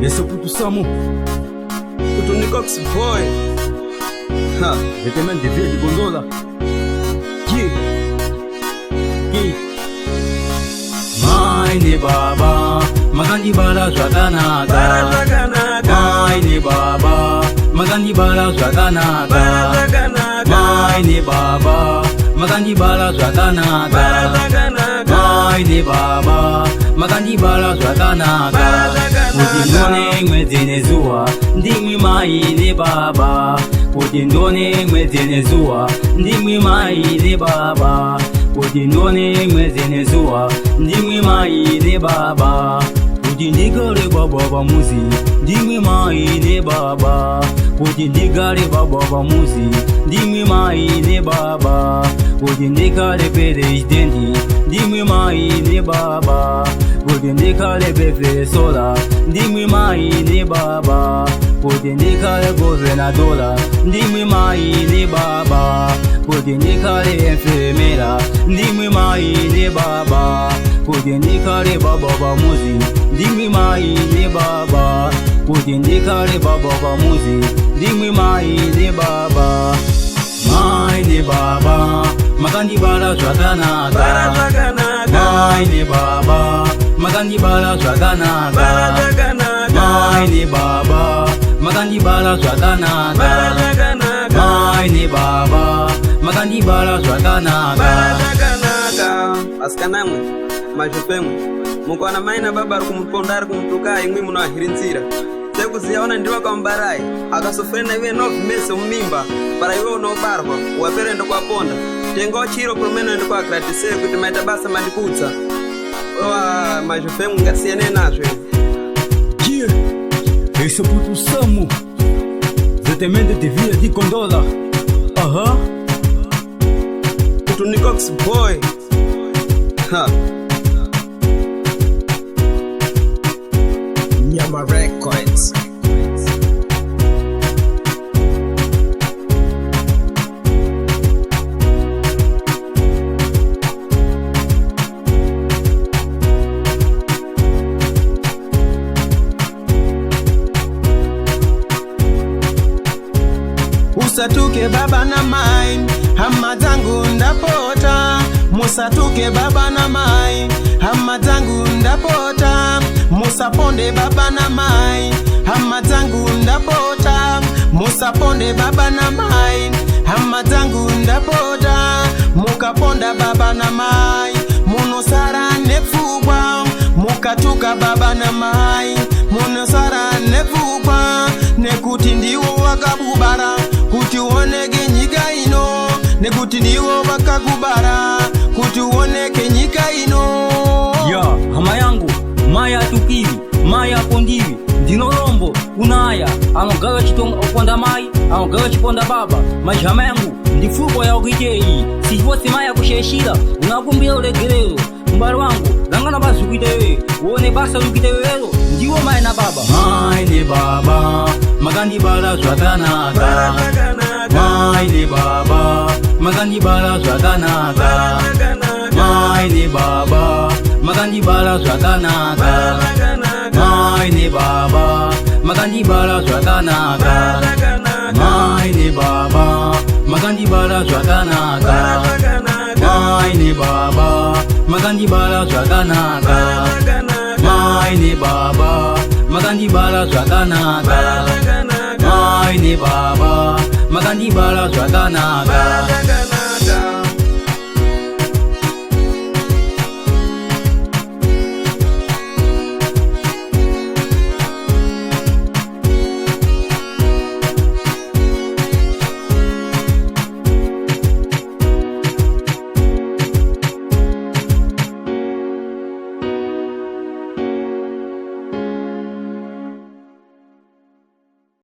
Esse é o Puto Samo. Puto Nicox boy. Ha, veteran de via de gondola. Yeah. Mai ne baba, magandi bara swaganaga. Mai ne baba, magandi bara swaganaga. Mai ne baba, magandi bara swaganaga. Mai ne baba, magandi bara swaganaga. Kutindone mwezene zuwa, ndimwi mai ne baba. Kutindone mwezene zuwa, ndimwi mai ne baba. Kutindone mwezene zuwa, ndimwi mai ne baba. Kutindikale baba bamuzi, ndimwi mai ne baba. Kutindikale baba bamuzi, ndimwi mai ne baba. Kutindikale presidenti, ndimwi mai ne baba. Kutindikale profesora, ndimwi mai ne baba. Kutindikale governadora, ndimwi mai ne baba. Kutindikale enfermera, ndimwi mai ne baba. Kutindikale baba bamuzi, ndimwi mai ne baba. Kutindikale baba bamuzi, ndimwi mai ne baba. Mai ne baba, magandi bara swaganaga. Mai ne baba, magandi bara swaganaga. Mai ne baba, magandi bara swaganaga. Mai ne baba, magandi bara swaganaga. Asikanamwe, majupemwe, mukwana maina baba arikumupondari kumutukai imwi muno ahirinzira. Sekuziyaona ndiwa kambarai, akasofrena iwe 9 mese mumimba, para iwe unobarwa, wapere ndo kwa ponda. Tengo chiro promeno ndo kwa gratisere kuti maita basa mandikutsa. Owa, majupemwe ngasiyane nazwe. Yeah, esse é o Puto Samo. Veteran de via de gondola. Aha. Puto Nicox boy. Ha. Nyama Records. Musatuke baba na mai, hama zangu ndapota. Musatuke baba na mai, hama zangu ndapota. Musaponde baba na mai, hama zangu ndapota. Musaponde baba na mai, hama zangu ndapota. Mukaponda baba na mai, munosara nefugwa. Mukatuka baba na mai, munosara nefugwa. Nekuti ndiwo wakabubara, kuti uoneke nyika ino. Nekuti ndiwo wakakubara, kuti uoneke nyika ino. Ya, hama yangu, maya tukiri, maya pondivi. Ndinorombo, unaya, anogawa chitonga oponda mai, anogawa chiponda baba. Majama yangu, ndifuko ya ukijei. Sivose maya kusheshira, unakumbia ulegerero. Mbaro wangu, langana basi ukitewe, uone basa ukitewe wero. Ndiwo mai na baba. Mai ne baba, magandi bara swaganaga. Mai ne baba, magandi bara swaganaga. Mai ne baba, magandi bara swaganaga. Mai ne baba, magandi bara swaganaga. Mai ne baba, magandi bara swaganaga. Mai ne baba, magandi bara swaganaga. Mai ne baba, magandi bara swaganaga. Mai ne baba, magandi bara swaganaga.